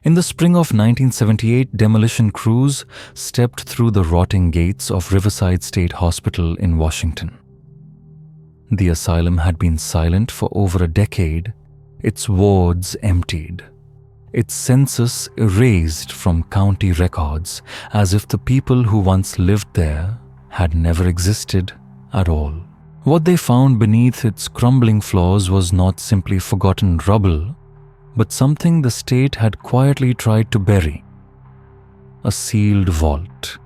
In the spring of 1978, demolition crews stepped through the rotting gates of Riverside State Hospital in Washington. The asylum had been silent for over a decade, its wards emptied, its census erased from county records, as if the people who once lived there had never existed at all. What they found beneath its crumbling floors was not simply forgotten rubble, but something the state had quietly tried to bury. A sealed vault,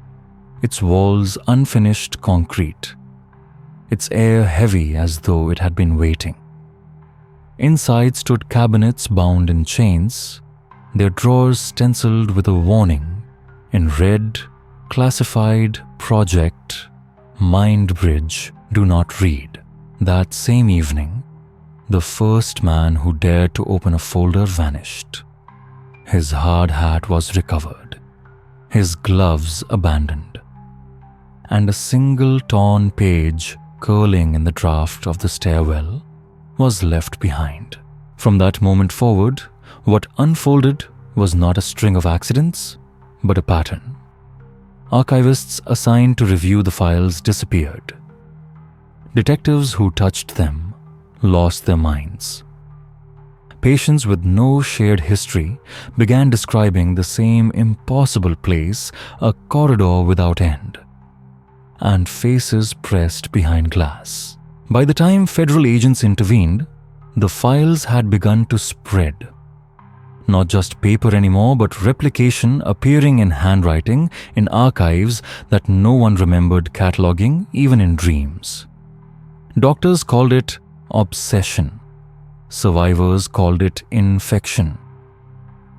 its walls unfinished concrete, its air heavy as though it had been waiting. Inside stood cabinets bound in chains, their drawers stenciled with a warning in red, classified, project, mind bridge, do not read. That same evening, the first man who dared to open a folder vanished. His hard hat was recovered, his gloves abandoned, and a single torn page curling in the draft of the stairwell was left behind. From that moment forward, what unfolded was not a string of accidents, but a pattern. Archivists assigned to review the files disappeared. Detectives who touched them lost their minds. Patients with no shared history began describing the same impossible place, a corridor without end, and faces pressed behind glass. By the time federal agents intervened, the files had begun to spread. Not just paper anymore, but replication appearing in handwriting in archives that no one remembered cataloging, even in dreams. Doctors called it obsession. Survivors called it infection.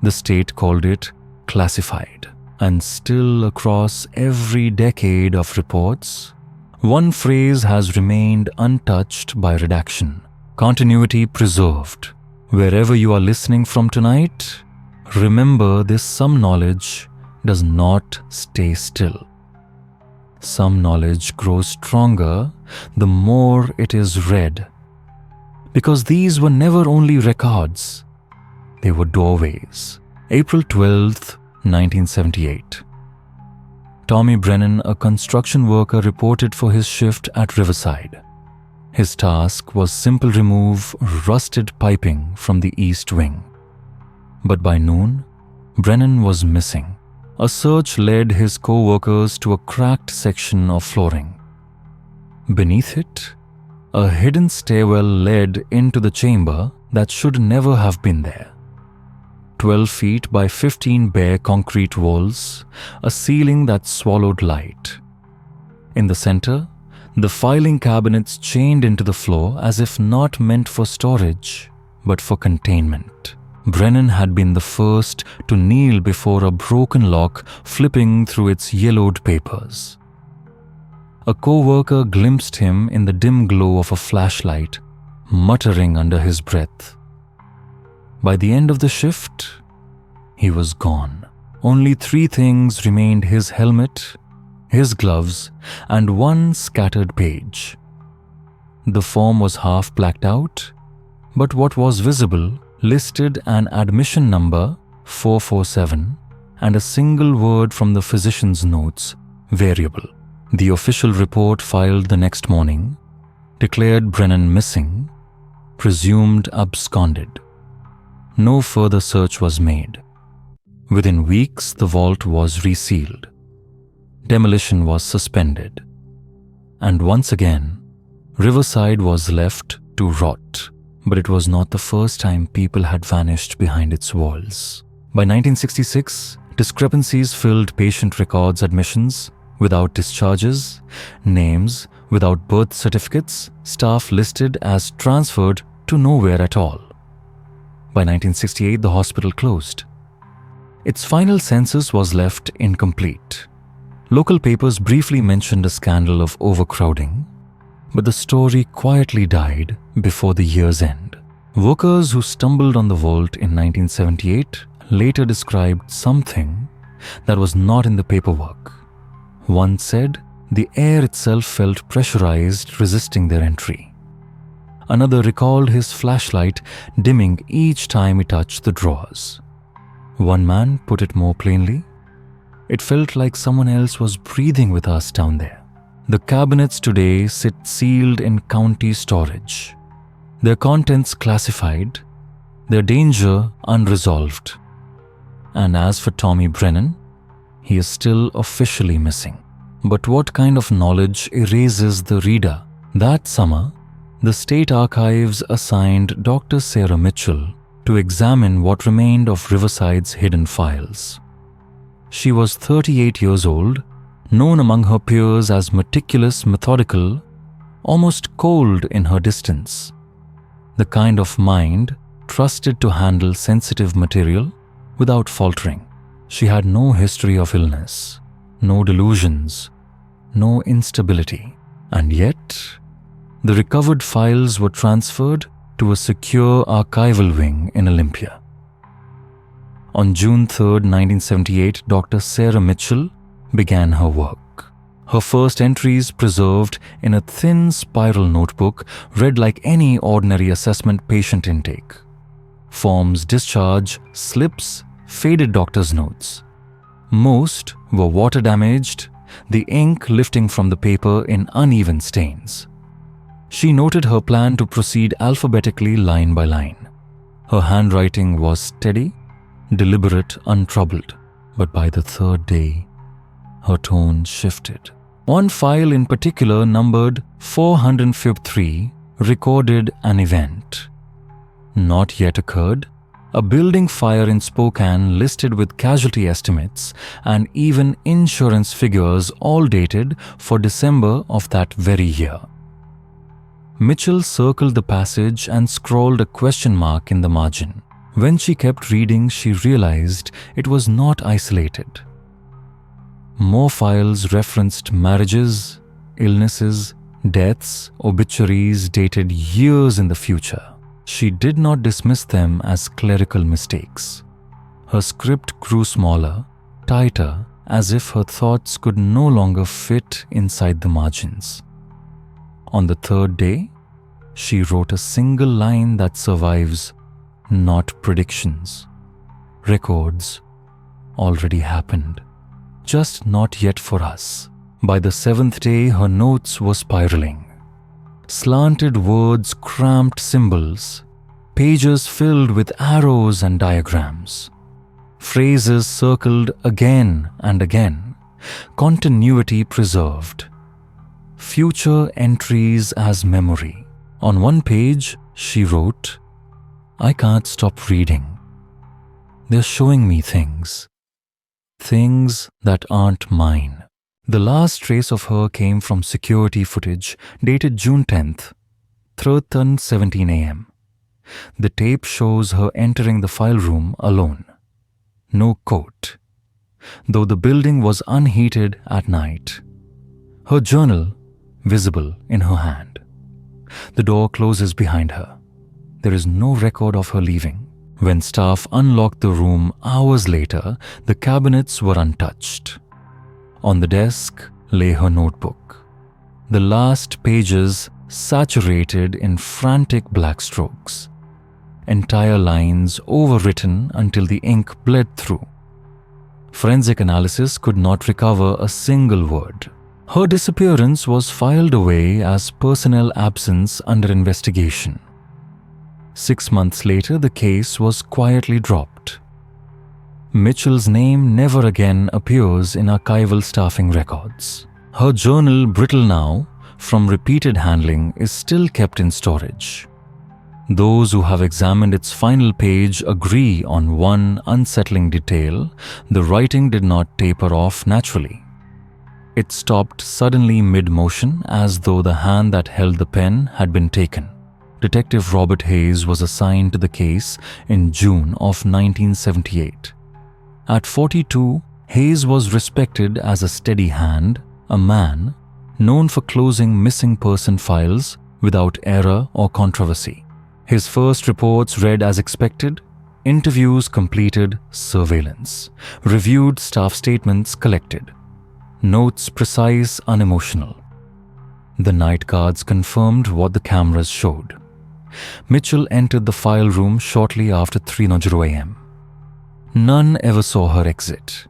The state called it classified. And still across every decade of reports, one phrase has remained untouched by redaction. Continuity preserved. Wherever you are listening from tonight, remember this: some knowledge does not stay still. Some knowledge grows stronger the more it is read. Because these were never only records, they were doorways. April 12th, 1978. Tommy Brennan, a construction worker, reported for his shift at Riverside. His task was simple: remove rusted piping from the east wing. But by noon, Brennan was missing. A search led his co-workers to a cracked section of flooring. Beneath it, a hidden stairwell led into the chamber that should never have been there. 12 feet by 15 bare concrete walls, a ceiling that swallowed light. In the center, the filing cabinets chained into the floor as if not meant for storage, but for containment. Brennan had been the first to kneel before a broken lock, flipping through its yellowed papers. A co-worker glimpsed him in the dim glow of a flashlight, muttering under his breath. By the end of the shift, he was gone. Only 3 things remained: his helmet, his gloves, and one scattered page. The form was half blacked out, but what was visible listed an admission number 447 and a single word from the physician's notes: variable. The official report filed the next morning declared Brennan missing, presumed absconded. No further search was made. Within weeks, the vault was resealed. Demolition was suspended. And once again, Riverside was left to rot. But it was not the first time people had vanished behind its walls. By 1966, discrepancies filled patient records, admissions without discharges, names without birth certificates, staff listed as transferred to nowhere at all. By 1968, the hospital closed. Its final census was left incomplete. Local papers briefly mentioned a scandal of overcrowding, but the story quietly died before the year's end. Workers who stumbled on the vault in 1978 later described something that was not in the paperwork. One said the air itself felt pressurized, resisting their entry. Another recalled his flashlight dimming each time he touched the drawers. One man put it more plainly. It felt like someone else was breathing with us down there. The cabinets today sit sealed in county storage, their contents classified, their danger unresolved. And as for Tommy Brennan, he is still officially missing. But what kind of knowledge erases the reader? That summer, the State Archives assigned Dr. Sarah Mitchell to examine what remained of Riverside's hidden files. She was 38 years old, known among her peers as meticulous, methodical, almost cold in her distance. The kind of mind trusted to handle sensitive material without faltering. She had no history of illness, no delusions, no instability. And yet, the recovered files were transferred to a secure archival wing in Olympia. On June 3, 1978, Dr. Sarah Mitchell began her work. Her first entries preserved in a thin spiral notebook read like any ordinary assessment patient intake. Forms, discharge, slips, faded doctor's notes. Most were water damaged, the ink lifting from the paper in uneven stains. She noted her plan to proceed alphabetically line by line. Her handwriting was steady, deliberate, untroubled, but by the third day, her tone shifted. One file in particular, numbered 453, recorded an event. Not yet occurred, a building fire in Spokane listed with casualty estimates and even insurance figures, all dated for December of that very year. Mitchell circled the passage and scrawled a question mark in the margin. When she kept reading, she realized it was not isolated. More files referenced marriages, illnesses, deaths, obituaries dated years in the future. She did not dismiss them as clerical mistakes. Her script grew smaller, tighter, as if her thoughts could no longer fit inside the margins. On the third day, she wrote a single line that survives, not predictions. Records already happened, just not yet for us. By the seventh day, her notes were spiraling. Slanted words, cramped symbols, pages filled with arrows and diagrams. Phrases circled again and again, continuity preserved. Future entries as memory. On one page, she wrote, "I can't stop reading. They're showing me things that aren't mine." The last trace of her came from security footage dated June 10th, 3:17 a.m. The tape shows her entering the file room alone. No coat, though the building was unheated at night. Her journal visible in her hand. The door closes behind her. There is no record of her leaving. When staff unlocked the room hours later, the cabinets were untouched. On the desk lay her notebook, the last pages saturated in frantic black strokes, entire lines overwritten until the ink bled through. Forensic analysis could not recover a single word. Her disappearance was filed away as personnel absence under investigation. 6 months later, the case was quietly dropped. Mitchell's name never again appears in archival staffing records. Her journal, brittle now from repeated handling, is still kept in storage. Those who have examined its final page agree on one unsettling detail: the writing did not taper off naturally. It stopped suddenly mid-motion, as though the hand that held the pen had been taken. Detective Robert Hayes was assigned to the case in June of 1978. At 42, Hayes was respected as a steady hand, a man known for closing missing person files without error or controversy. His first reports read as expected, interviews completed, surveillance, reviewed, staff statements collected, notes precise, unemotional. The night guards confirmed what the cameras showed. Mitchell entered the file room shortly after 3:00 a.m. None ever saw her exit.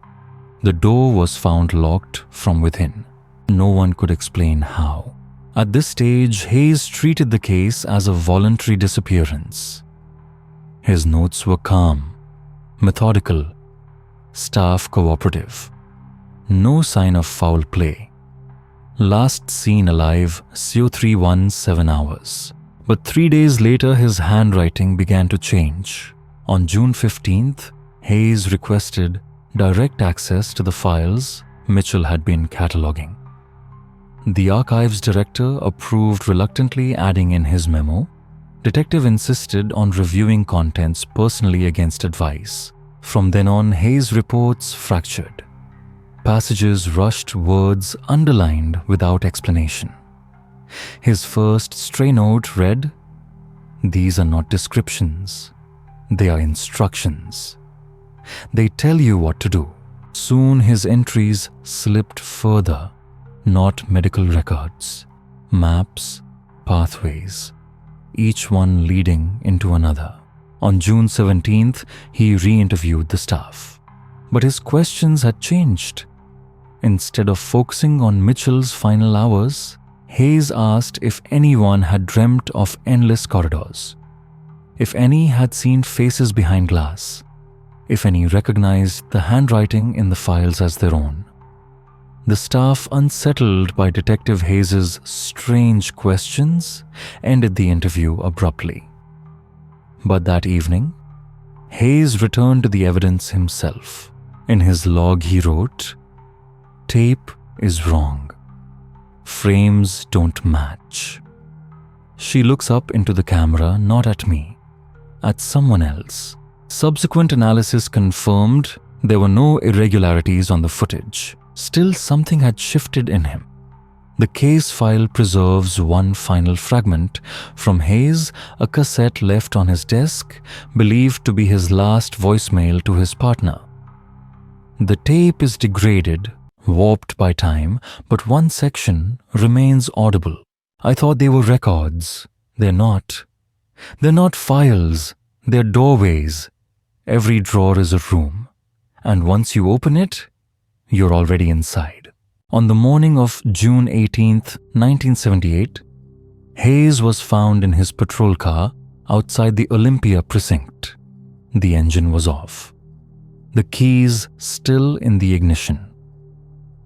The door was found locked from within. No one could explain how. At this stage, Hayes treated the case as a voluntary disappearance. His notes were calm, methodical, staff cooperative. No sign of foul play. Last seen alive, CO3 7 hours. But 3 days later, his handwriting began to change. On June 15th, Hayes requested direct access to the files Mitchell had been cataloging. The archives director approved reluctantly, adding in his memo, Detective insisted on reviewing contents personally against advice. From then on, Hayes' reports fractured. Passages rushed, words underlined without explanation. His first stray note read, "These are not descriptions. They are instructions. They tell you what to do." Soon his entries slipped further. Not medical records, maps, pathways, each one leading into another. On June 17th, he re-interviewed the staff. But his questions had changed. Instead of focusing on Mitchell's final hours, Hayes asked if anyone had dreamt of endless corridors, if any had seen faces behind glass, if any recognized the handwriting in the files as their own. The staff, unsettled by Detective Hayes' strange questions, ended the interview abruptly. But that evening, Hayes returned to the evidence himself. In his log he wrote, "Tape is wrong. Frames don't match." She looks up into the camera, not at me, at someone else. Subsequent analysis confirmed there were no irregularities on the footage. Still, something had shifted in him. The case file preserves one final fragment from Hayes, a cassette left on his desk, believed to be his last voicemail to his partner. The tape is degraded, warped by time, but one section remains audible. I thought they were records. They're not. They're not files. They're doorways. Every drawer is a room. And once you open it, you're already inside. On the morning of June 18th, 1978, Hayes was found in his patrol car outside the Olympia precinct. The engine was off. The keys still in the ignition.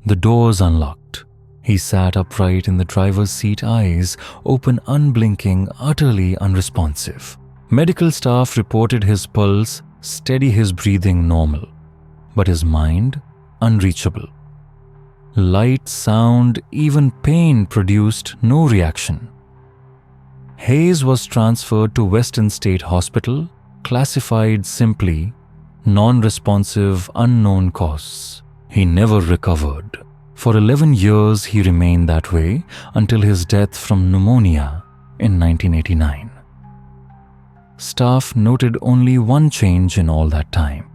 The doors unlocked. He sat upright in the driver's seat, eyes open, unblinking, utterly unresponsive. Medical staff reported his pulse steady, his breathing normal, but his mind unreachable. Light, sound, even pain produced no reaction. Hayes was transferred to Western State Hospital, classified simply non-responsive, unknown cause. He never recovered. For 11 years he remained that way until his death from pneumonia in 1989. Staff noted only one change in all that time.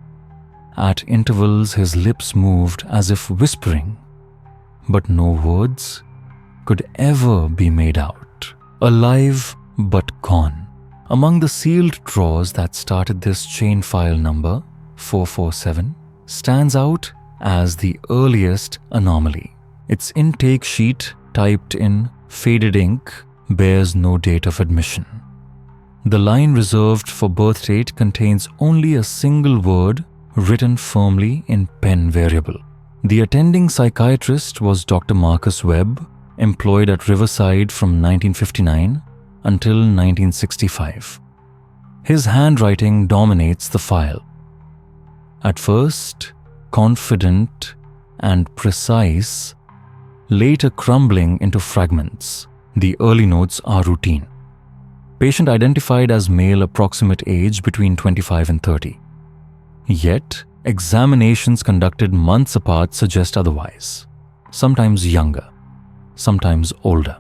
At intervals, his lips moved as if whispering, but no words could ever be made out. Alive but gone. Among the sealed drawers that started this chain file number 447 stands out as the earliest anomaly. Its intake sheet, typed in faded ink, bears no date of admission. The line reserved for birth date contains only a single word written firmly in pen variable. The attending psychiatrist was Dr. Marcus Webb, employed at Riverside from 1959 until 1965. His handwriting dominates the file. At first, confident and precise, later crumbling into fragments. The early notes are routine. Patient identified as male, approximate age between 25 and 30. Yet, examinations conducted months apart suggest otherwise. Sometimes younger, sometimes older.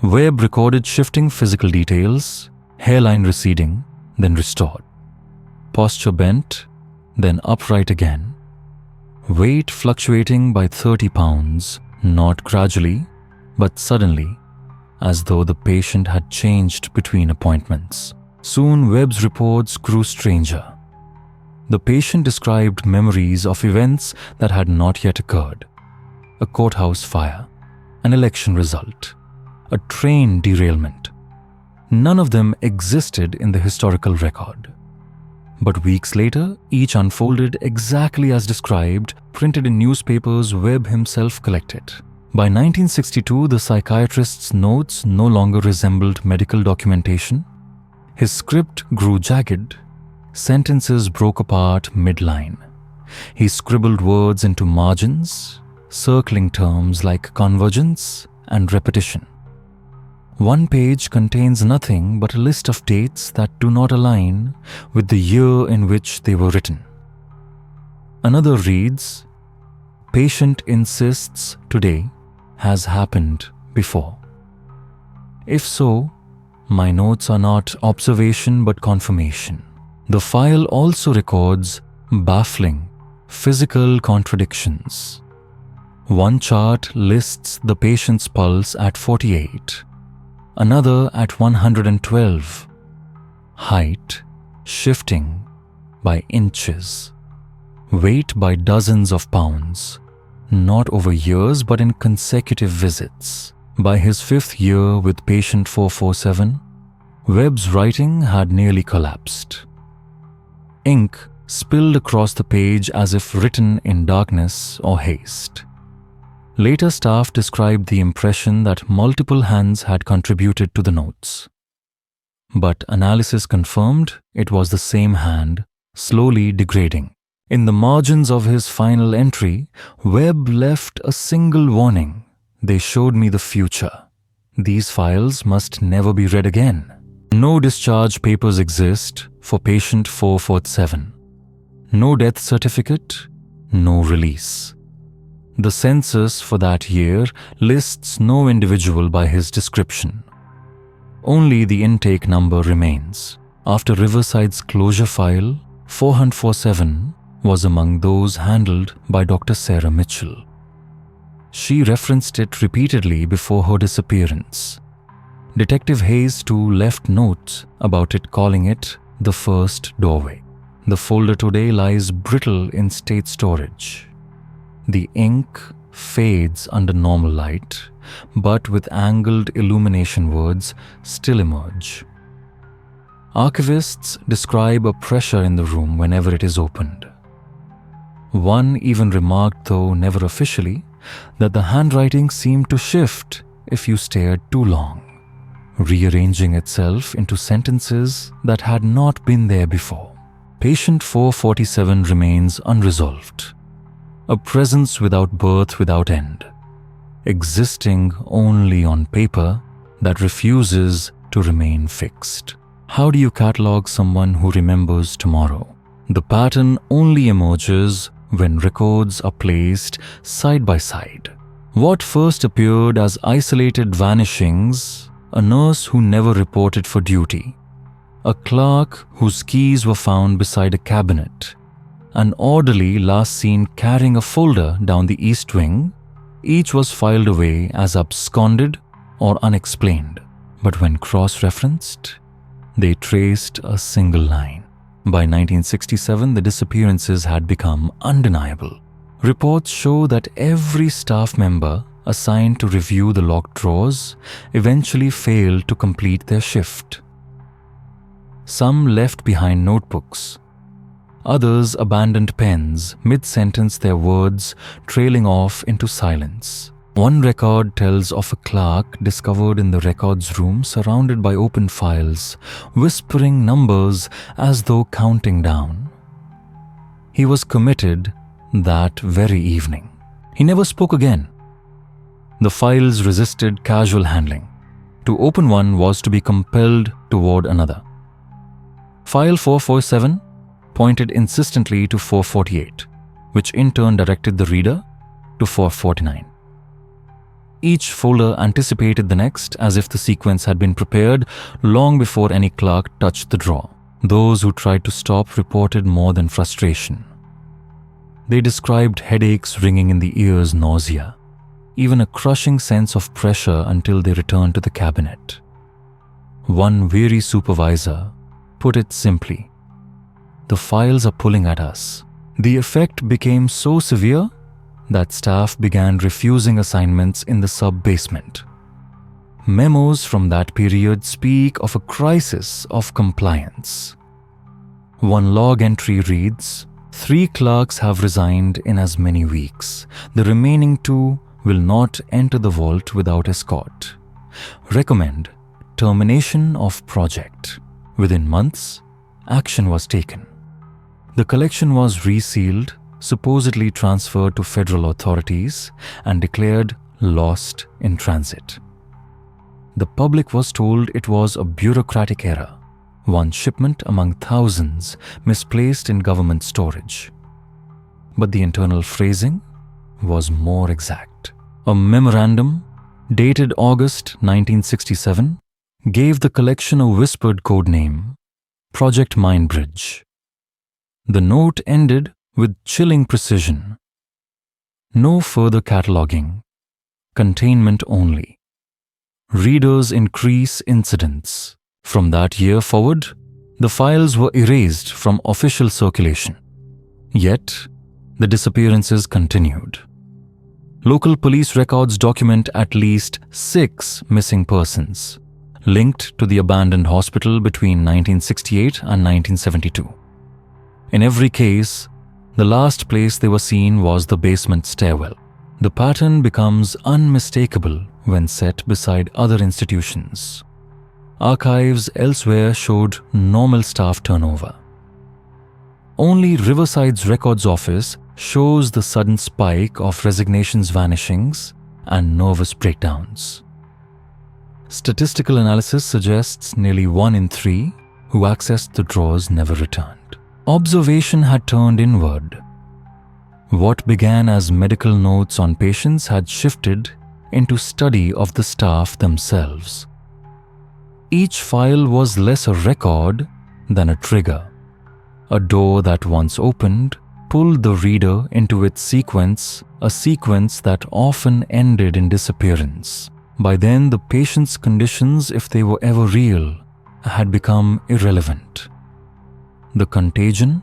Webb recorded shifting physical details, hairline receding, then restored. Posture bent, then upright again. Weight fluctuating by 30 pounds, not gradually, but suddenly, as though the patient had changed between appointments. Soon, Webb's reports grew stranger. The patient described memories of events that had not yet occurred: a courthouse fire, an election result, a train derailment. None of them existed in the historical record. But weeks later, each unfolded exactly as described, printed in newspapers Webb himself collected. By 1962, the psychiatrist's notes no longer resembled medical documentation. His script grew jagged. Sentences broke apart mid-line. He scribbled words into margins, circling terms like convergence and repetition. One page contains nothing but a list of dates that do not align with the year in which they were written. Another reads, "Patient insists today has happened before." If so, my notes are not observation but confirmation. The file also records baffling physical contradictions. One chart lists the patient's pulse at 48, another at 112, height shifting by inches, weight by dozens of pounds, not over years but in consecutive visits. By his 5th year with patient 447, Webb's writing had nearly collapsed. Ink spilled across the page as if written in darkness or haste. Later staff described the impression that multiple hands had contributed to the notes. But analysis confirmed it was the same hand, slowly degrading. In the margins of his final entry, Webb left a single warning: "They showed me the future. These files must never be read again." No discharge papers exist for patient 447. No death certificate, no release. The census for that year lists no individual by his description. Only the intake number remains. After Riverside's closure file, 447 was among those handled by Dr. Sarah Mitchell. She referenced it repeatedly before her disappearance. Detective Hayes too left notes about it, calling it the first doorway. The folder today lies brittle in state storage. The ink fades under normal light, but with angled illumination words still emerge. Archivists describe a pressure in the room whenever it is opened. One even remarked, though never officially, that the handwriting seemed to shift if you stared too long, rearranging itself into sentences that had not been there before. Patient 447 remains unresolved. A presence without birth, without end, existing only on paper that refuses to remain fixed. How do you catalog someone who remembers tomorrow? The pattern only emerges when records are placed side by side. What first appeared as isolated vanishings: a nurse who never reported for duty, a clerk whose keys were found beside a cabinet, an orderly last seen carrying a folder down the east wing, each was filed away as absconded or unexplained. But when cross-referenced, they traced a single line. By 1967, the disappearances had become undeniable. Reports show that every staff member assigned to review the locked drawers eventually failed to complete their shift. Some left behind notebooks. Others abandoned pens mid-sentence, their words trailing off into silence. One record tells of a clerk discovered in the records room surrounded by open files, whispering numbers as though counting down. He was committed that very evening. He never spoke again. The files resisted casual handling. To open one was to be compelled toward another. File 447 pointed insistently to 448, which in turn directed the reader to 449. Each folder anticipated the next as if the sequence had been prepared long before any clerk touched the drawer. Those who tried to stop reported more than frustration. They described headaches ringing in the ears, nausea, even a crushing sense of pressure until they returned to the cabinet. One weary supervisor put it simply: The files are pulling at us. The effect became so severe that staff began refusing assignments in the sub-basement. Memos from that period speak of a crisis of compliance. One log entry reads, 3 clerks have resigned in as many weeks. The remaining 2 will not enter the vault without escort. Recommend termination of project. Within months, action was taken. The collection was resealed, supposedly transferred to federal authorities, and declared lost in transit. The public was told it was a bureaucratic error, one shipment among thousands misplaced in government storage. But the internal phrasing was more exact. A memorandum, dated August 1967, gave the collection a whispered code name, Project Mindbridge. The note ended with chilling precision. No further cataloging, containment only. Readers increase incidents. From that year forward, the files were erased from official circulation. Yet, the disappearances continued. Local police records document at least 6 missing persons, linked to the abandoned hospital between 1968 and 1972. In every case, the last place they were seen was the basement stairwell. The pattern becomes unmistakable when set beside other institutions. Archives elsewhere showed normal staff turnover. Only Riverside's records office shows the sudden spike of resignations, vanishings, and nervous breakdowns. Statistical analysis suggests nearly 1 in 3 who accessed the drawers never returned. Observation had turned inward. What began as medical notes on patients had shifted into study of the staff themselves. Each file was less a record than a trigger. A door that once opened pulled the reader into its sequence, a sequence that often ended in disappearance. By then, the patient's conditions, if they were ever real, had become irrelevant. The contagion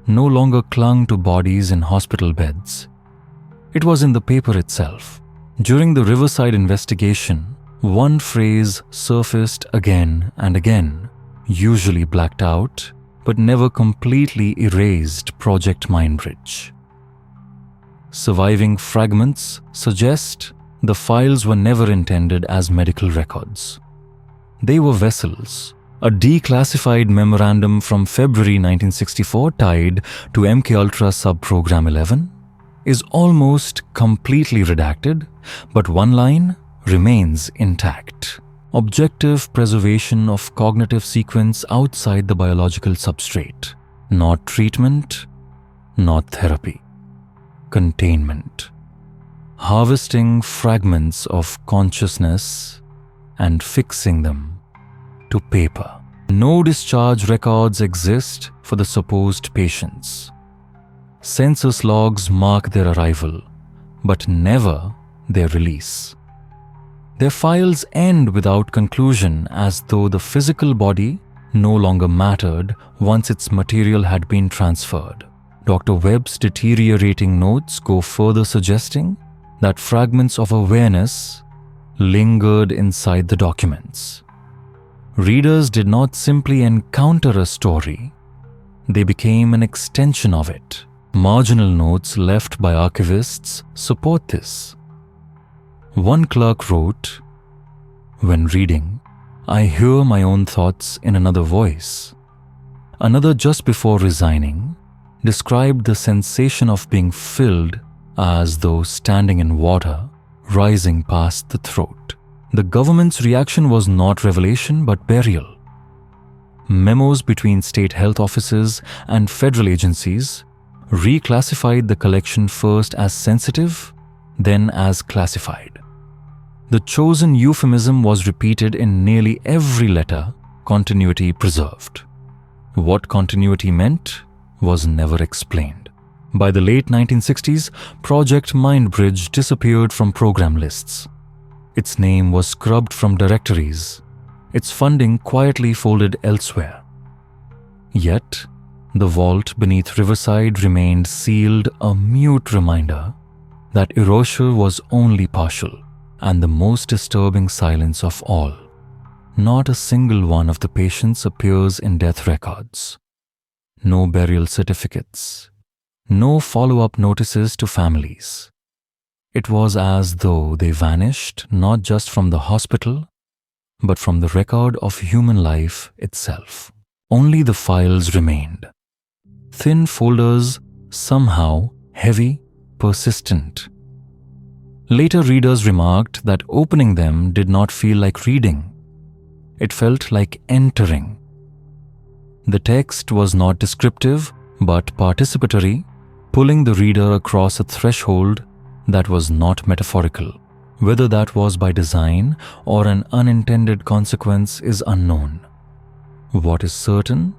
no longer clung to bodies in hospital beds. It was in the paper itself. During the Riverside investigation, one phrase surfaced again and again, usually blacked out, but never completely erased Project Mindbridge. Surviving fragments suggest the files were never intended as medical records. They were vessels. A declassified memorandum from February 1964 tied to MKUltra subprogram 11 is almost completely redacted, but one line remains intact. Objective preservation of cognitive sequence outside the biological substrate. Not treatment, not therapy. Containment. Harvesting fragments of consciousness and fixing them to paper. No discharge records exist for the supposed patients. Census logs mark their arrival, but never their release. Their files end without conclusion, as though the physical body no longer mattered once its material had been transferred. Dr. Webb's deteriorating notes go further, suggesting that fragments of awareness lingered inside the documents. Readers did not simply encounter a story, they became an extension of it. Marginal notes left by archivists support this. One clerk wrote, "When reading, I hear my own thoughts in another voice." Another, just before resigning, described the sensation of being filled as though standing in water, rising past the throat. The government's reaction was not revelation but burial. Memos between state health offices and federal agencies reclassified the collection first as sensitive, then as classified. The chosen euphemism was repeated in nearly every letter, continuity preserved. What continuity meant was never explained. By the late 1960s, Project Mindbridge disappeared from program lists. Its name was scrubbed from directories, its funding quietly folded elsewhere. Yet, The vault beneath Riverside remained sealed, a mute reminder that erasure was only partial, and the most disturbing silence of all. Not a single one of the patients appears in death records. No burial certificates. No follow-up notices to families. It was as though they vanished not just from the hospital, but from the record of human life itself. Only the files remained. Thin folders, somehow heavy, persistent. Later readers remarked that opening them did not feel like reading. It felt like entering. The text was not descriptive, but participatory, pulling the reader across a threshold that was not metaphorical. Whether that was by design or an unintended consequence is unknown. What is certain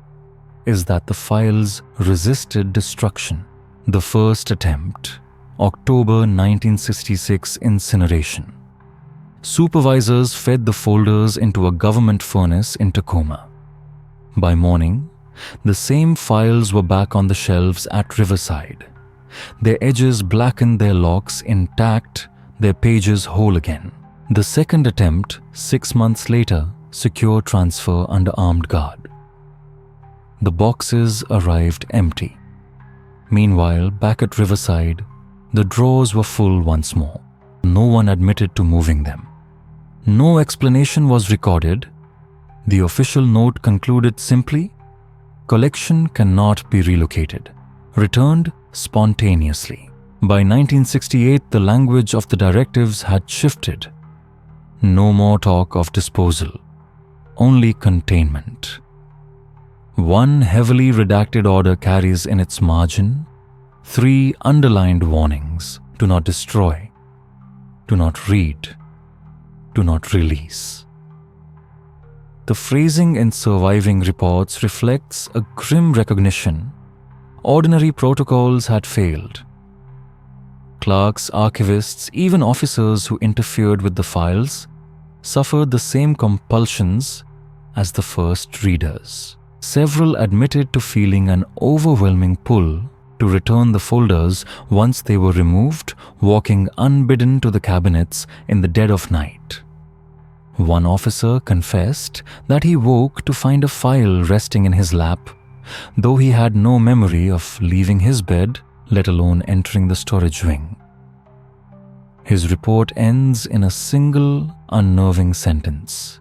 is that the files resisted destruction. The first attempt, October 1966 incineration. Supervisors fed the folders into a government furnace in Tacoma. By morning, the same files were back on the shelves at Riverside. Their edges blackened, their locks intact, their pages whole again. The second attempt, 6 months later, secure transfer under armed guard. The boxes arrived empty. Meanwhile, back at Riverside, the drawers were full once more. No one admitted to moving them. No explanation was recorded. The official note concluded simply, "Collection cannot be relocated. Returned spontaneously." By 1968, the language of the directives had shifted. No more talk of disposal, only containment. One heavily redacted order carries in its margin 3 underlined warnings: do not destroy, do not read, do not release. The phrasing in surviving reports reflects a grim recognition. Ordinary protocols had failed. Clerks, archivists, even officers who interfered with the files suffered the same compulsions as the first readers. Several admitted to feeling an overwhelming pull to return the folders once they were removed, walking unbidden to the cabinets in the dead of night. One officer confessed that he woke to find a file resting in his lap, though he had no memory of leaving his bed, let alone entering the storage wing. His report ends in a single unnerving sentence.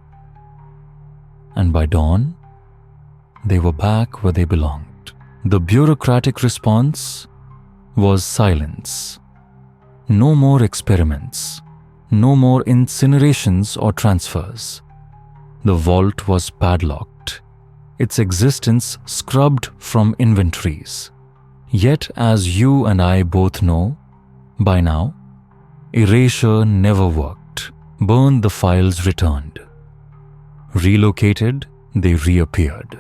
And by dawn, they were back where they belonged. The bureaucratic response was silence. No more experiments. No more incinerations or transfers. The vault was padlocked, its existence scrubbed from inventories. Yet, as you and I both know, by now, erasure never worked. Burned, the files returned. Relocated, they reappeared.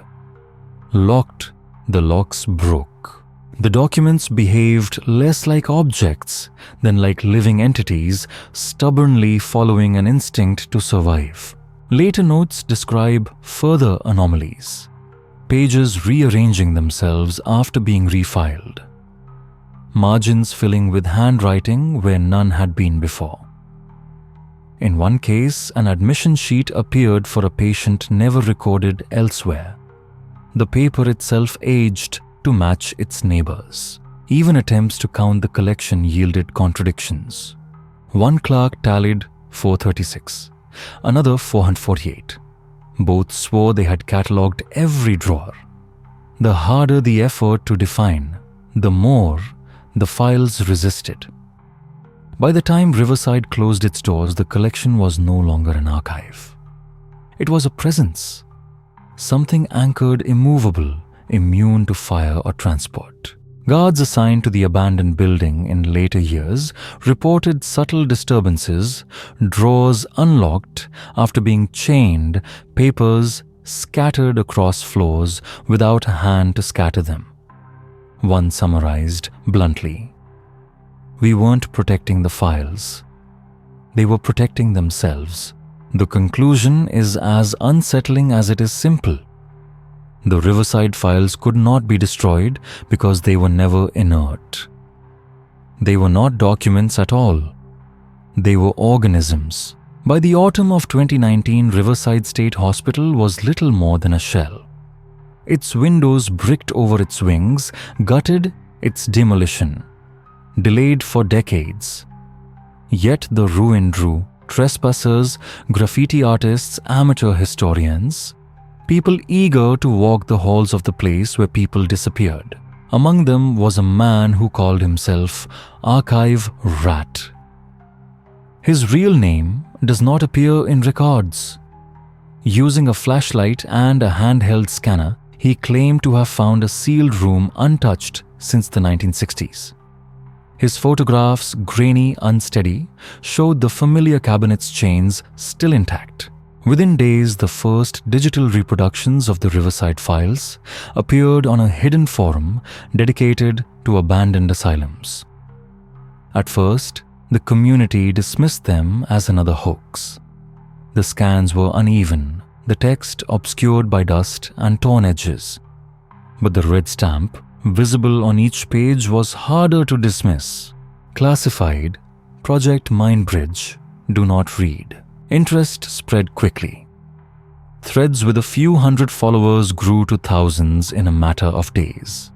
Locked, the locks broke. The documents behaved less like objects than like living entities, stubbornly following an instinct to survive. Later notes describe further anomalies. Pages rearranging themselves after being refiled. Margins filling with handwriting where none had been before. In one case, an admission sheet appeared for a patient never recorded elsewhere. The paper itself aged to match its neighbors. Even attempts to count the collection yielded contradictions. One clerk tallied 436, another 448. Both swore they had catalogued every drawer. The harder the effort to define, the more the files resisted. By the time Riverside closed its doors, the collection was no longer an archive. It was a presence, something anchored, immovable, immune to fire or transport. Guards assigned to the abandoned building in later years reported subtle disturbances, drawers unlocked after being chained, papers scattered across floors without a hand to scatter them. One summarized bluntly, "We weren't protecting the files. They were protecting themselves." The conclusion is as unsettling as it is simple. The Riverside files could not be destroyed because they were never inert. They were not documents at all. They were organisms. By the autumn of 2019, Riverside State Hospital was little more than a shell. Its windows bricked over its wings, gutted its demolition, delayed for decades. Yet the ruin drew trespassers, graffiti artists, amateur historians, people eager to walk the halls of the place where people disappeared. Among them was a man who called himself Archive Rat. His real name does not appear in records. Using a flashlight and a handheld scanner, he claimed to have found a sealed room untouched since the 1960s. His photographs, grainy, unsteady, showed the familiar cabinet's chains still intact. Within days, the first digital reproductions of the Riverside files appeared on a hidden forum dedicated to abandoned asylums. At first, the community dismissed them as another hoax. The scans were uneven, the text obscured by dust and torn edges. But the red stamp, visible on each page, was harder to dismiss. Classified, Project Mindbridge, do not read. Interest spread quickly. Threads with a few hundred followers grew to thousands in a matter of days.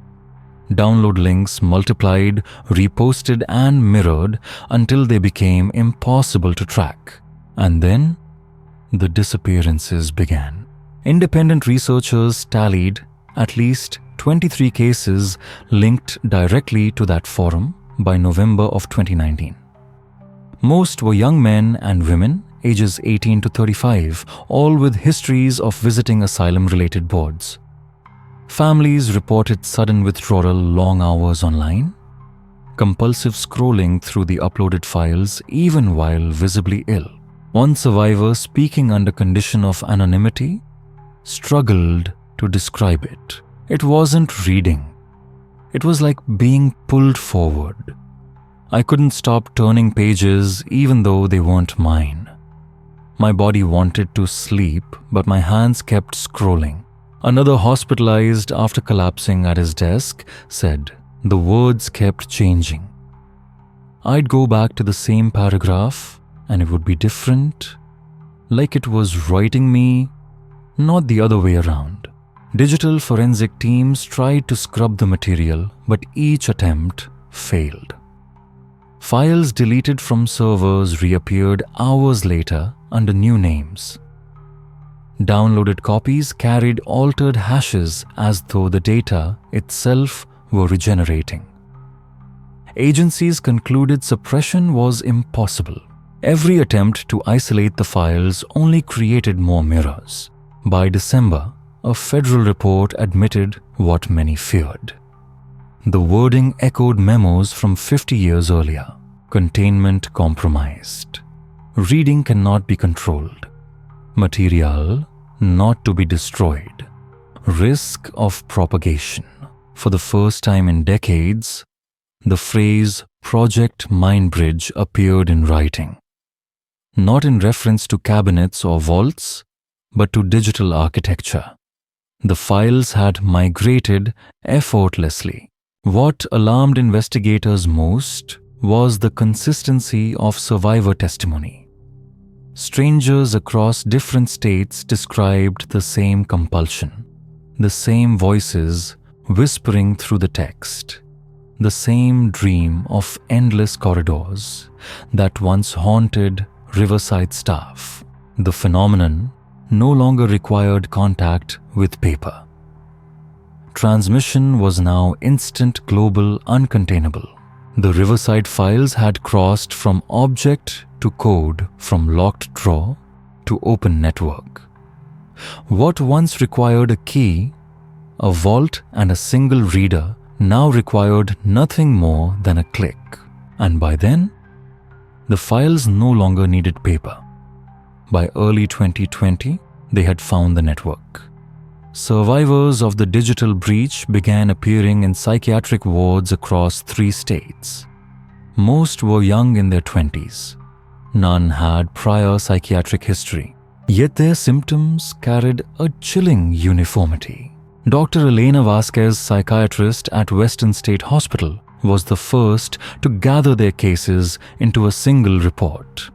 Download links multiplied, reposted, and mirrored until they became impossible to track. And then, the disappearances began. Independent researchers tallied at least 23 cases linked directly to that forum by November of 2019. Most were young men and women, ages 18 to 35, all with histories of visiting asylum-related boards. Families reported sudden withdrawal, long hours online, compulsive scrolling through the uploaded files even while visibly ill. One survivor, speaking under condition of anonymity, struggled to describe it. It wasn't reading. It was like being pulled forward. I couldn't stop turning pages even though they weren't mine. My body wanted to sleep, but my hands kept scrolling. Another, hospitalized after collapsing at his desk, said the words kept changing. I'd go back to the same paragraph and it would be different, like it was writing me, not the other way around. Digital forensic teams tried to scrub the material, but each attempt failed. Files deleted from servers reappeared hours later under new names. Downloaded copies carried altered hashes as though the data itself were regenerating. Agencies concluded suppression was impossible. Every attempt to isolate the files only created more mirrors. By December, a federal report admitted what many feared. The wording echoed memos from 50 years earlier. Containment compromised. Reading cannot be controlled. Material not to be destroyed. Risk of propagation. For the first time in decades, the phrase Project Mindbridge appeared in writing. Not in reference to cabinets or vaults, but to digital architecture. The files had migrated effortlessly. What alarmed investigators most was the consistency of survivor testimony. Strangers across different states described the same compulsion, the same voices whispering through the text, the same dream of endless corridors that once haunted Riverside staff. The phenomenon no longer required contact with paper. Transmission was now instant, global, uncontainable. The Riverside files had crossed from object to code, from locked drawer to open network. What once required a key, a vault, and a single reader now required nothing more than a click. And by then, the files no longer needed paper. By early 2020, they had found the network. Survivors of the digital breach began appearing in psychiatric wards across 3 states. Most were young in their 20s. None had prior psychiatric history. Yet their symptoms carried a chilling uniformity. Dr. Elena Vasquez, psychiatrist at Western State Hospital, was the first to gather their cases into a single report.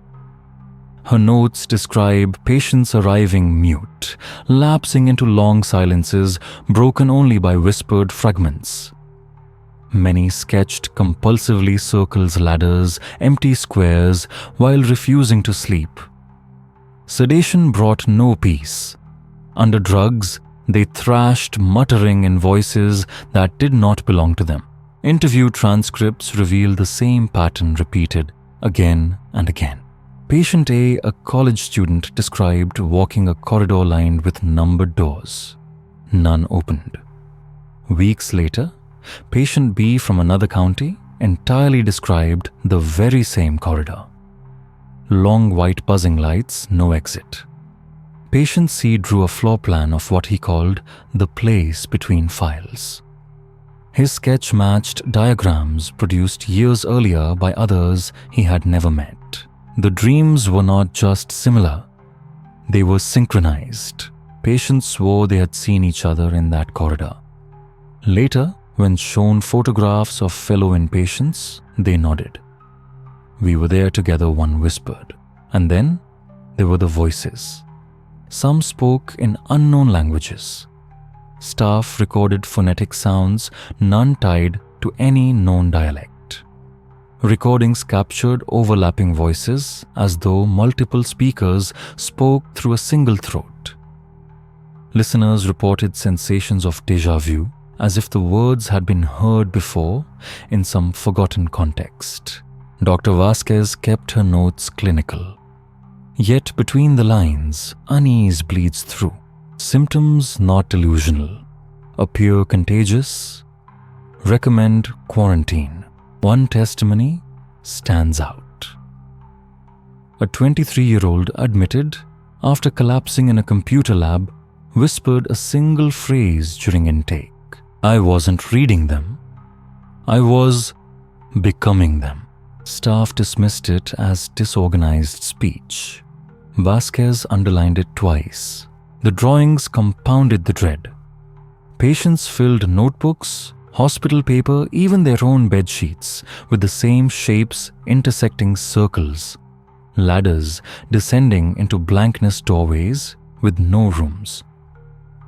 Her notes describe patients arriving mute, lapsing into long silences broken only by whispered fragments. Many sketched compulsively circles, ladders, empty squares while refusing to sleep. Sedation brought no peace. Under drugs, they thrashed, muttering in voices that did not belong to them. Interview transcripts reveal the same pattern repeated again and again. Patient A, a college student, described walking a corridor lined with numbered doors. None opened. Weeks later, Patient B from another county entirely described the very same corridor. Long white buzzing lights, no exit. Patient C drew a floor plan of what he called the place between files. His sketch matched diagrams produced years earlier by others he had never met. The dreams were not just similar, they were synchronized. Patients swore they had seen each other in that corridor. Later, when shown photographs of fellow inpatients, they nodded. "We were there together," one whispered. And then there were the voices. Some spoke in unknown languages. Staff recorded phonetic sounds, none tied to any known dialect. Recordings captured overlapping voices as though multiple speakers spoke through a single throat. Listeners reported sensations of déjà vu, as if the words had been heard before in some forgotten context. Dr. Vasquez kept her notes clinical. Yet between the lines, unease bleeds through. Symptoms not delusional. Appear contagious. Recommend quarantine. One testimony stands out. A 23-year-old admitted, after collapsing in a computer lab, whispered a single phrase during intake. "I wasn't reading them. I was becoming them." Staff dismissed it as disorganized speech. Vasquez underlined it twice. The drawings compounded the dread. Patients filled notebooks, hospital paper, even their own bed sheets with the same shapes intersecting circles, ladders descending into blankness doorways with no rooms.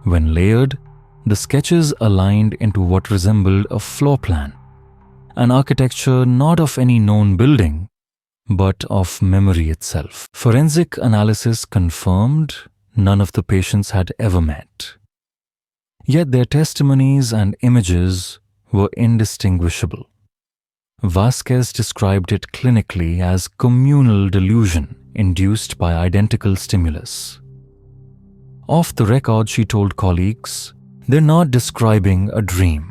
When layered, the sketches aligned into what resembled a floor plan, an architecture not of any known building, but of memory itself. Forensic analysis confirmed none of the patients had ever met. Yet their testimonies and images were indistinguishable. Vasquez described it clinically as communal delusion induced by identical stimulus. Off the record, she told colleagues, "They're not describing a dream.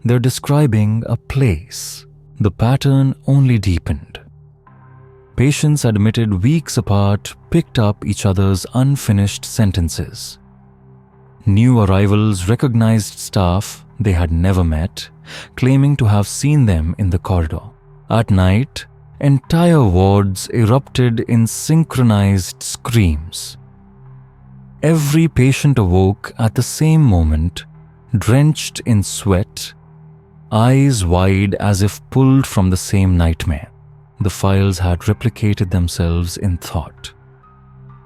They're describing a place." The pattern only deepened. Patients admitted weeks apart picked up each other's unfinished sentences. New arrivals recognized staff they had never met, claiming to have seen them in the corridor. At night, entire wards erupted in synchronized screams. Every patient awoke at the same moment, drenched in sweat, eyes wide as if pulled from the same nightmare. The files had replicated themselves in thought.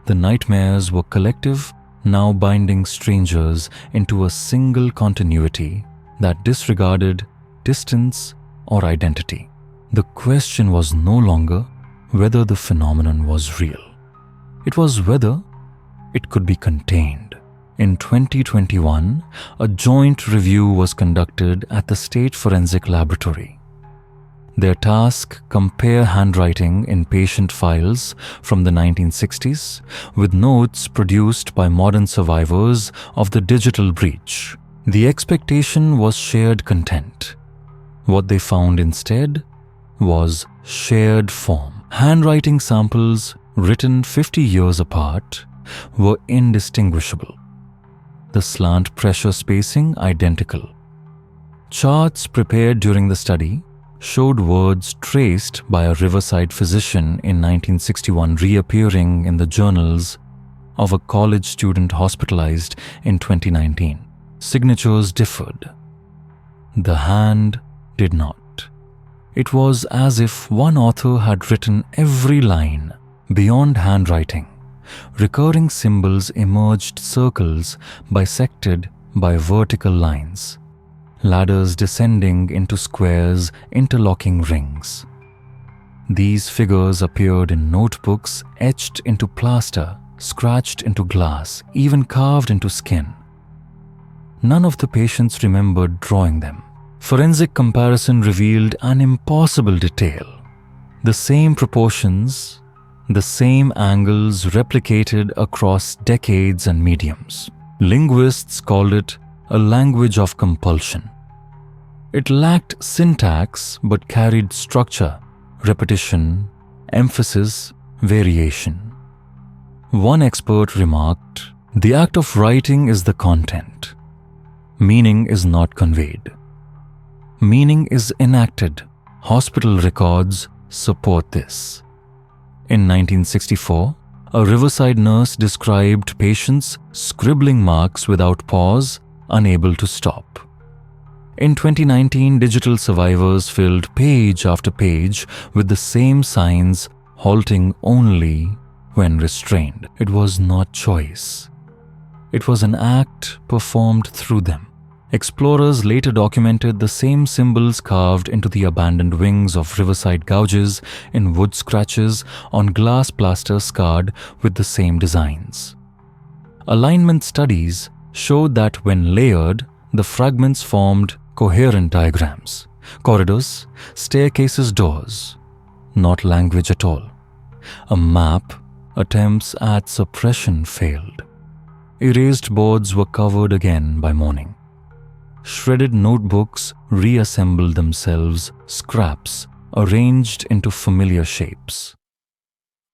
The nightmares were collective, now binding strangers into a single continuity that disregarded distance or identity. The question was no longer whether the phenomenon was real. It was whether it could be contained. In 2021, a joint review was conducted at the State Forensic Laboratory. Their task: compare handwriting in patient files from the 1960s with notes produced by modern survivors of the digital breach. The expectation was shared content. What they found instead was shared form. Handwriting samples written 50 years apart were indistinguishable. The slant pressure spacing identical. Charts prepared during the study showed words traced by a Riverside physician in 1961 reappearing in the journals of a college student hospitalized in 2019. Signatures differed. The hand did not. It was as if one author had written every line beyond handwriting. Recurring symbols emerged, circles bisected by vertical lines, ladders descending into squares, interlocking rings. These figures appeared in notebooks, etched into plaster, scratched into glass, even carved into skin. None of the patients remembered drawing them. Forensic comparison revealed an impossible detail. The same proportions, the same angles replicated across decades and mediums. Linguists called it a language of compulsion. It lacked syntax but carried structure, repetition, emphasis, variation. One expert remarked, "The act of writing is the content. Meaning is not conveyed. Meaning is enacted. Hospital records support this." In 1964, a Riverside nurse described patients scribbling marks without pause, unable to stop. In 2019, digital survivors filled page after page with the same signs, halting only when restrained. It was not choice. It was an act performed through them. Explorers later documented the same symbols carved into the abandoned wings of riverside gouges, in wood scratches, on glass plaster scarred with the same designs. Alignment studies showed that when layered, the fragments formed coherent diagrams, corridors, staircases, doors, not language at all. A map. Attempts at suppression failed. Erased boards were covered again by morning. Shredded notebooks reassembled themselves, scraps arranged into familiar shapes.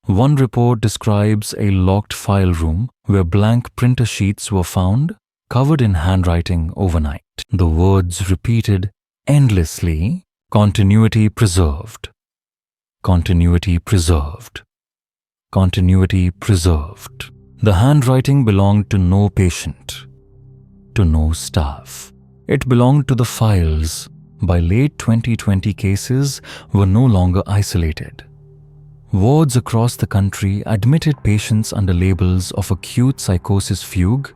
One report describes a locked file room where blank printer sheets were found, covered in handwriting overnight. The words repeated endlessly, "Continuity preserved. Continuity preserved. Continuity preserved." The handwriting belonged to no patient, to no staff. It belonged to the files. By late 2020, cases were no longer isolated. Wards across the country admitted patients under labels of acute psychosis fugue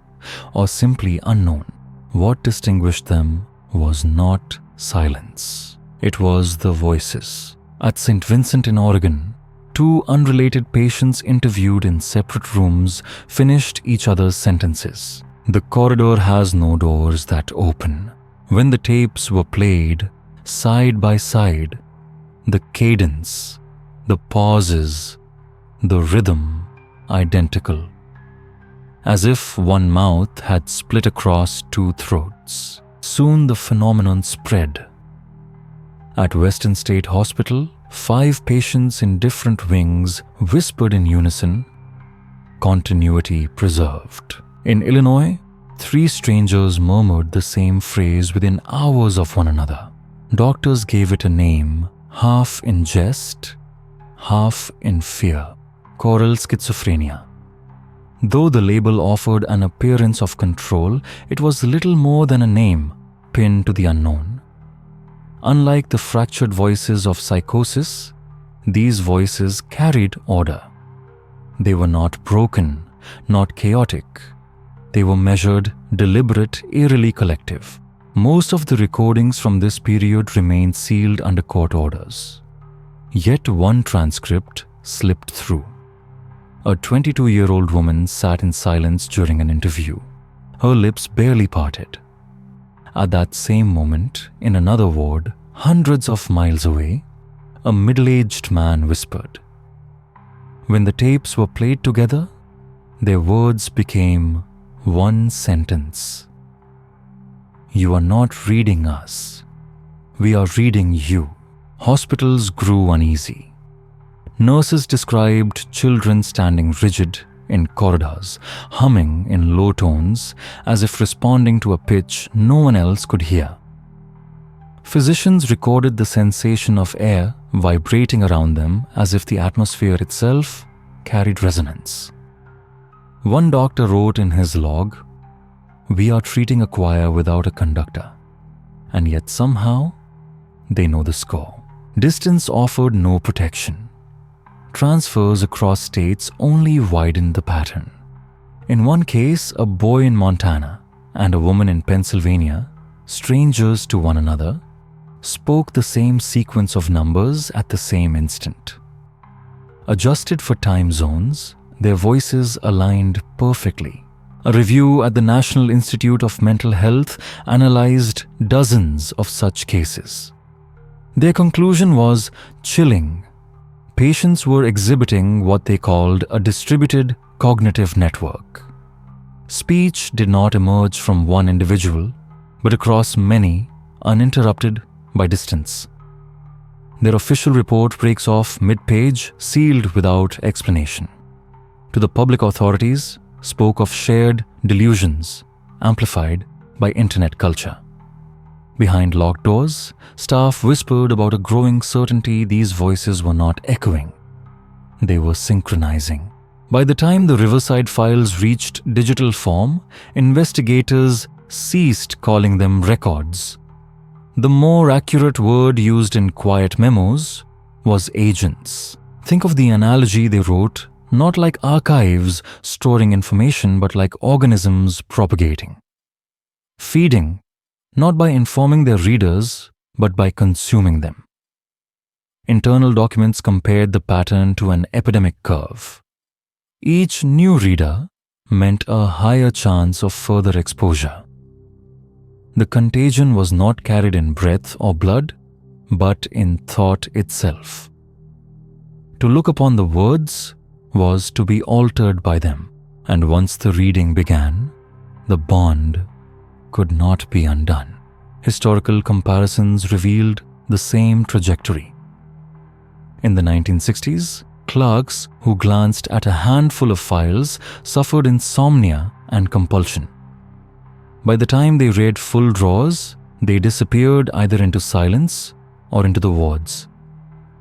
or simply unknown. What distinguished them was not silence. It was the voices. At St. Vincent in Oregon, two unrelated patients interviewed in separate rooms finished each other's sentences. "The corridor has no doors that open." When the tapes were played, side by side, the cadence, the pauses, the rhythm, identical. As if one mouth had split across two throats. Soon the phenomenon spread. At Western State Hospital, 5 patients in different wings whispered in unison, "Continuity preserved." In Illinois, 3 strangers murmured the same phrase within hours of one another. Doctors gave it a name, half in jest, half in fear: choral schizophrenia. Though the label offered an appearance of control, it was little more than a name pinned to the unknown. Unlike the fractured voices of psychosis, these voices carried order. They were not broken, not chaotic. They were measured, deliberate, eerily collective. Most of the recordings from this period remained sealed under court orders. Yet one transcript slipped through. A 22-year-old woman sat in silence during an interview. Her lips barely parted. At that same moment, in another ward, hundreds of miles away, a middle-aged man whispered. When the tapes were played together, their words became one sentence. "You are not reading us. We are reading you." Hospitals grew uneasy. Nurses described children standing rigid in corridors, humming in low tones as if responding to a pitch no one else could hear. Physicians recorded the sensation of air vibrating around them as if the atmosphere itself carried resonance. One doctor wrote in his log, We are treating a choir without a conductor, and yet somehow they know the score. Distance offered no protection. Transfers across states only widened the pattern. In one case, a boy in Montana and a woman in Pennsylvania, strangers to one another, spoke the same sequence of numbers at the same instant. Adjusted for time zones, their voices aligned perfectly. A review at the National Institute of Mental Health analyzed dozens of such cases. Their conclusion was chilling. Patients were exhibiting what they called a distributed cognitive network. Speech did not emerge from one individual, but across many, uninterrupted by distance. Their official report breaks off mid-page, sealed without explanation. To the public authorities, spoke of shared delusions, amplified by internet culture. Behind locked doors, staff whispered about a growing certainty these voices were not echoing. They were synchronizing. By the time the Riverside files reached digital form, investigators ceased calling them records. The more accurate word used in quiet memos was agents. Think of the analogy they wrote, not like archives storing information, but like organisms propagating. Feeding, not by informing their readers, but by consuming them. Internal documents compared the pattern to an epidemic curve. Each new reader meant a higher chance of further exposure. The contagion was not carried in breath or blood, but in thought itself. To look upon the words was to be altered by them, and once the reading began, the bond could not be undone. Historical comparisons revealed the same trajectory. In the 1960s, clerks who glanced at a handful of files suffered insomnia and compulsion. By the time they read full draws, they disappeared either into silence or into the wards.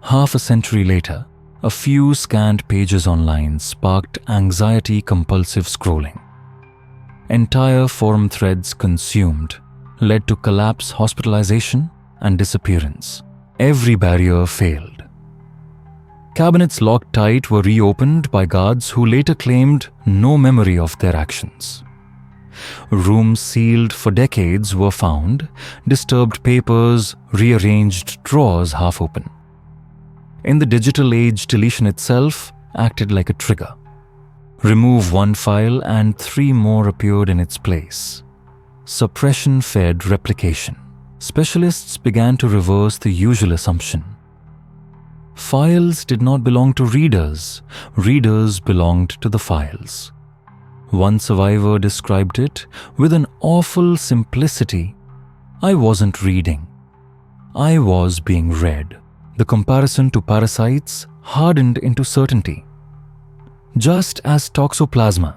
Half a century later, a few scanned pages online sparked anxiety-compulsive scrolling. Entire forum threads consumed led to collapse, hospitalization, and disappearance. Every barrier failed. Cabinets locked tight were reopened by guards who later claimed no memory of their actions. Rooms sealed for decades were found, disturbed papers, rearranged drawers half open. In the digital age, deletion itself acted like a trigger. Remove one file and 3 more appeared in its place. Suppression fed replication. Specialists began to reverse the usual assumption. Files did not belong to readers. Readers belonged to the files. One survivor described it with an awful simplicity. I wasn't reading. I was being read. The comparison to parasites hardened into certainty. Just as toxoplasma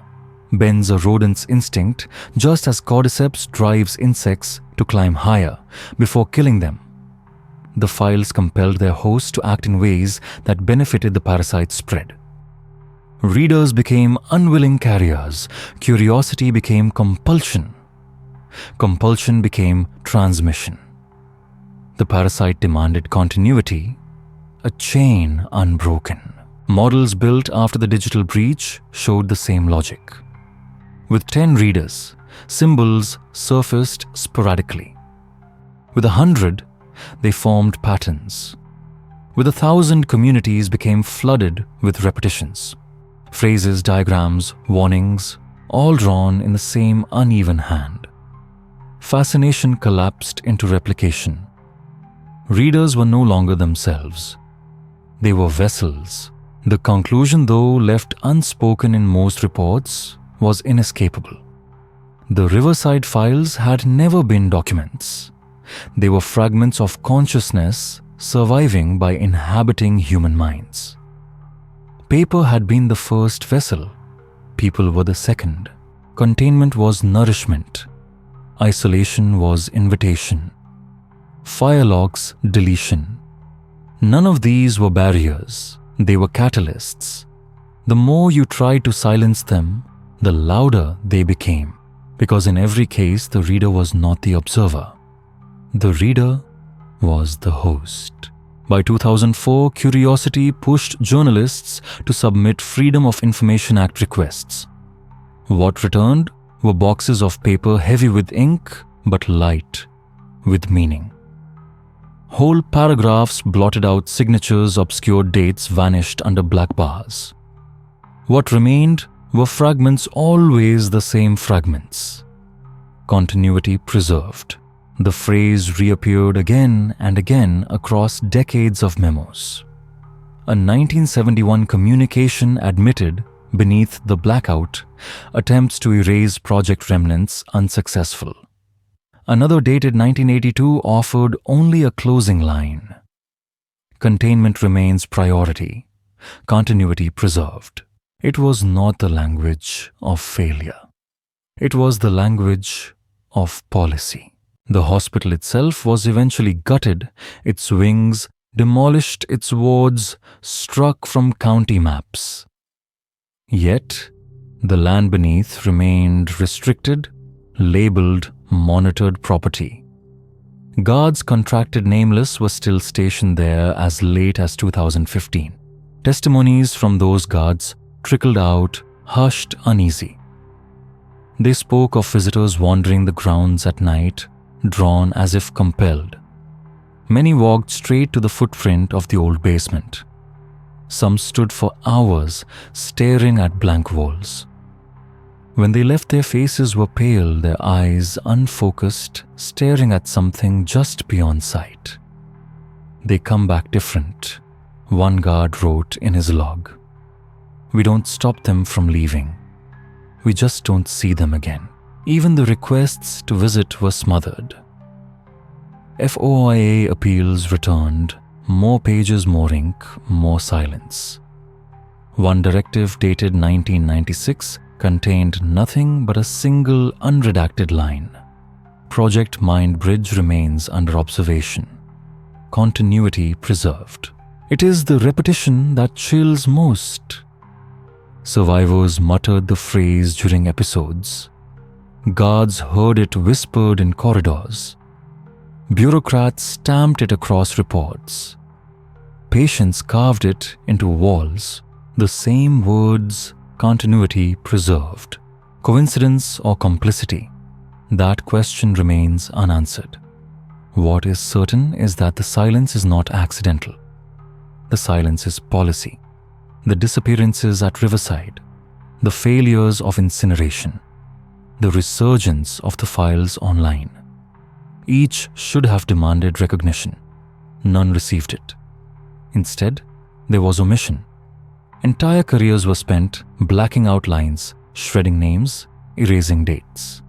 bends a rodent's instinct, just as cordyceps drives insects to climb higher before killing them, the files compelled their hosts to act in ways that benefited the parasite's spread. Readers became unwilling carriers. Curiosity became compulsion. Compulsion became transmission. The parasite demanded continuity, a chain unbroken. Models built after the digital breach showed the same logic. With 10 readers, symbols surfaced sporadically. With 100, they formed patterns. With 1,000, communities became flooded with repetitions. Phrases, diagrams, warnings, all drawn in the same uneven hand. Fascination collapsed into replication. Readers were no longer themselves. They were vessels. The conclusion, though left unspoken in most reports, was inescapable. The Riverside files had never been documents. They were fragments of consciousness surviving by inhabiting human minds. Paper had been the first vessel. People were the second. Containment was nourishment. Isolation was invitation. Firelogs, deletion. None of these were barriers. They were catalysts. The more you tried to silence them, the louder they became. Because in every case, the reader was not the observer. The reader was the host. By 2004, Curiosity pushed journalists to submit Freedom of Information Act requests. What returned were boxes of paper heavy with ink but light with meaning. Whole paragraphs blotted out, signatures, obscured dates vanished under black bars. What remained were fragments, always the same fragments. Continuity preserved. The phrase reappeared again and again across decades of memos. A 1971 communication admitted, beneath the blackout, attempts to erase project remnants unsuccessful. Another dated 1982 offered only a closing line. Containment remains priority. Continuity preserved. It was not the language of failure. It was the language of policy. The hospital itself was eventually gutted, its wings demolished, its wards struck from county maps. Yet, the land beneath remained restricted, labeled monitored property. Guards contracted nameless were still stationed there as late as 2015. Testimonies from those guards trickled out, hushed, uneasy. They spoke of visitors wandering the grounds at night, drawn as if compelled. Many walked straight to the footprint of the old basement. Some stood for hours, staring at blank walls. When they left, their faces were pale, their eyes unfocused, staring at something just beyond sight. They come back different, one guard wrote in his log. We don't stop them from leaving. We just don't see them again. Even the requests to visit were smothered. FOIA appeals returned, more pages, more ink, more silence. One directive dated 1996 contained nothing but a single unredacted line. Project Mind Bridge remains under observation. Continuity preserved. It is the repetition that chills most. Survivors muttered the phrase during episodes. Guards heard it whispered in corridors. Bureaucrats stamped it across reports. Patients carved it into walls. The same words, continuity preserved. Coincidence or complicity? That question remains unanswered. What is certain is that the silence is not accidental. The silence is policy. The disappearances at Riverside, the failures of incineration, the resurgence of the files online. Each should have demanded recognition. None received it. Instead, there was omission. Entire careers were spent blacking out lines, shredding names, erasing dates.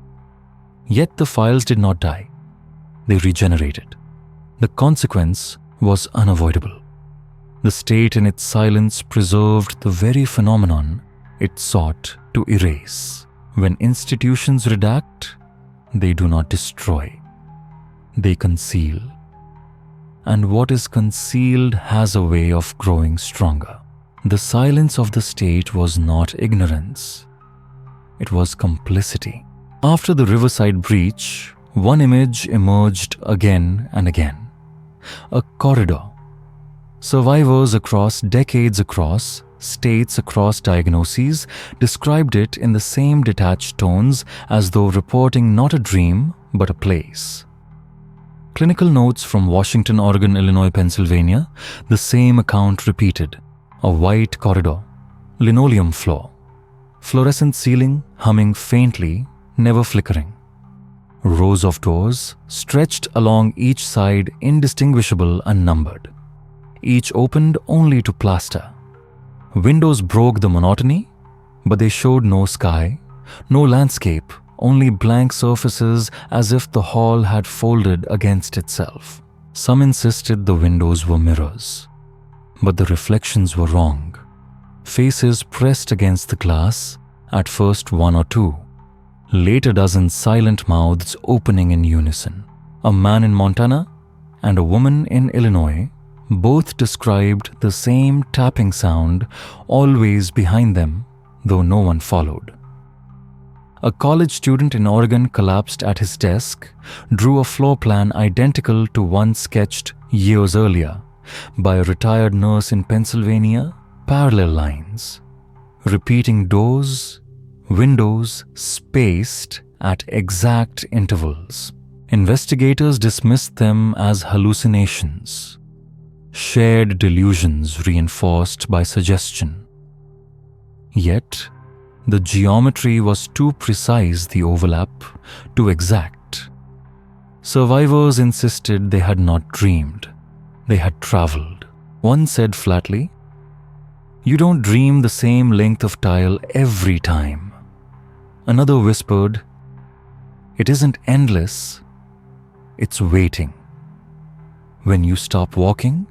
Yet the files did not die. They regenerated. The consequence was unavoidable. The state in its silence preserved the very phenomenon it sought to erase. When institutions redact, they do not destroy. They conceal. And what is concealed has a way of growing stronger. The silence of the state was not ignorance. It was complicity. After the Riverside breach, one image emerged again and again. A corridor. Survivors across decades, across states, across diagnoses, described it in the same detached tones as though reporting not a dream but a place. Clinical notes from Washington, Oregon, Illinois, Pennsylvania, the same account repeated. A white corridor, linoleum floor, fluorescent ceiling humming faintly, never flickering. Rows of doors stretched along each side, indistinguishable, unnumbered. Each opened only to plaster. Windows broke the monotony, but they showed no sky, no landscape, only blank surfaces as if the hall had folded against itself. Some insisted the windows were mirrors, but the reflections were wrong. Faces pressed against the glass, at first one or two, later dozen silent mouths opening in unison. A man in Montana and a woman in Illinois both described the same tapping sound, always behind them, though no one followed. A college student in Oregon collapsed at his desk, drew a floor plan identical to one sketched years earlier by a retired nurse in Pennsylvania, parallel lines, repeating doors, windows spaced at exact intervals. Investigators dismissed them as hallucinations, shared delusions reinforced by suggestion. Yet, the geometry was too precise, the overlap too exact. Survivors insisted they had not dreamed, they had traveled. One said flatly, "You don't dream the same length of tile every time." Another whispered, "It isn't endless, it's waiting. When you stop walking,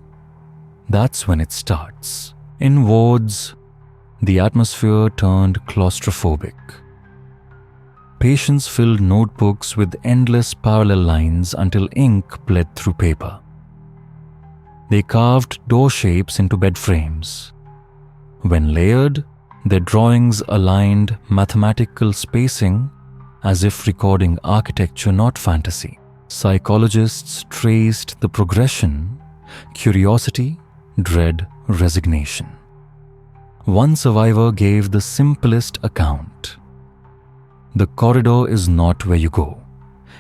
that's when it starts." In wards, the atmosphere turned claustrophobic. Patients filled notebooks with endless parallel lines until ink bled through paper. They carved door shapes into bed frames. When layered, their drawings aligned mathematical spacing as if recording architecture, not fantasy. Psychologists traced the progression: curiosity, dread, resignation. One survivor gave the simplest account. "The corridor is not where you go,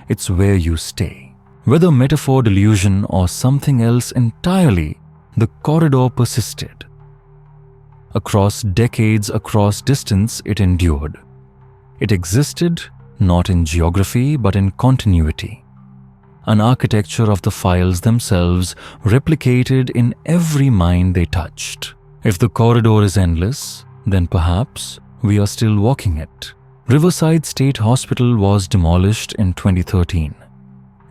it's where you stay." Whether metaphor, delusion, or something else entirely, the corridor persisted. Across decades, across distance, it endured. It existed not in geography but in continuity. An architecture of the files themselves replicated in every mind they touched. If the corridor is endless, then perhaps we are still walking it. Riverside State Hospital was demolished in 2013.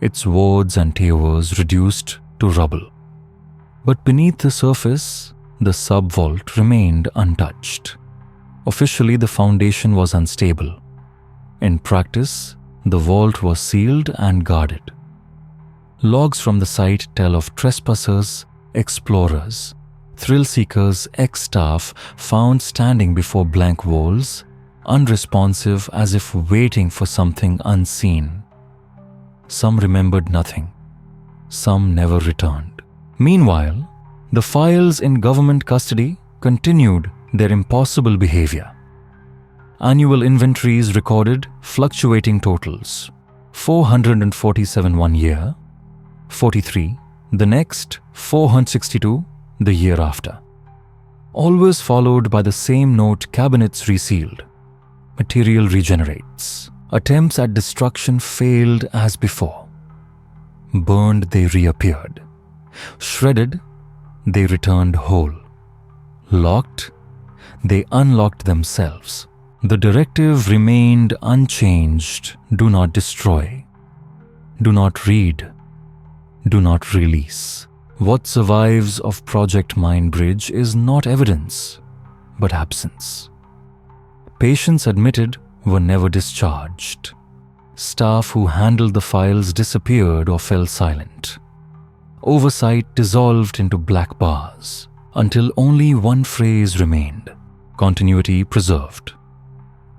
Its wards and towers reduced to rubble. But beneath the surface, the sub-vault remained untouched. Officially, the foundation was unstable. In practice, the vault was sealed and guarded. Logs from the site tell of trespassers, explorers, thrill-seekers, ex-staff found standing before blank walls, unresponsive as if waiting for something unseen. Some remembered nothing. Some never returned. Meanwhile, the files in government custody continued their impossible behavior. Annual inventories recorded fluctuating totals: 447 one year, 43 the next, 462 the year after. Always followed by the same note: cabinets resealed. Material regenerates. Attempts at destruction failed as before. Burned, they reappeared. Shredded, they returned whole. Locked, they unlocked themselves. The directive remained unchanged: do not destroy, do not read, do not release. What survives of Project Mindbridge is not evidence, but absence. Patients admitted were never discharged. Staff who handled the files disappeared or fell silent. Oversight dissolved into black bars until only one phrase remained: continuity preserved.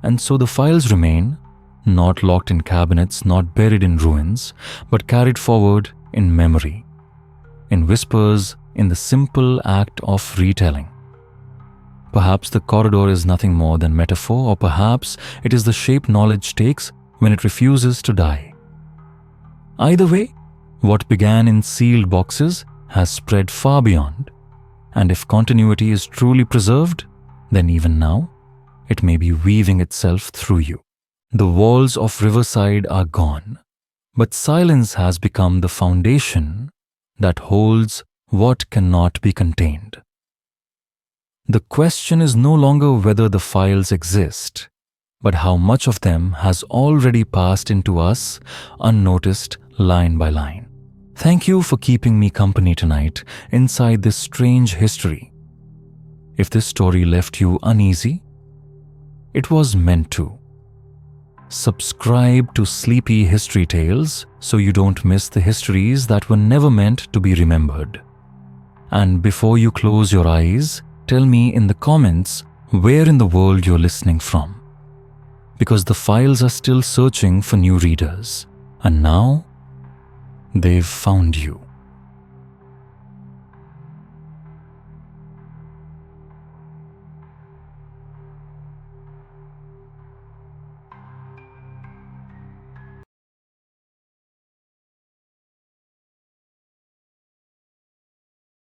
And so the files remain, not locked in cabinets, not buried in ruins, but carried forward in memory, in whispers, in the simple act of retelling. Perhaps the corridor is nothing more than metaphor, or perhaps it is the shape knowledge takes when it refuses to die. Either way, what began in sealed boxes has spread far beyond, and if continuity is truly preserved, then even now, it may be weaving itself through you. The walls of Riverside are gone, but silence has become the foundation that holds what cannot be contained. The question is no longer whether the files exist, but how much of them has already passed into us unnoticed, line by line. Thank you for keeping me company tonight inside this strange history. If this story left you uneasy, it was meant to. Subscribe to Sleepy History Tales so you don't miss the histories that were never meant to be remembered. And before you close your eyes, tell me in the comments where in the world you're listening from. because the files are still searching for new readers. And now, they've found you.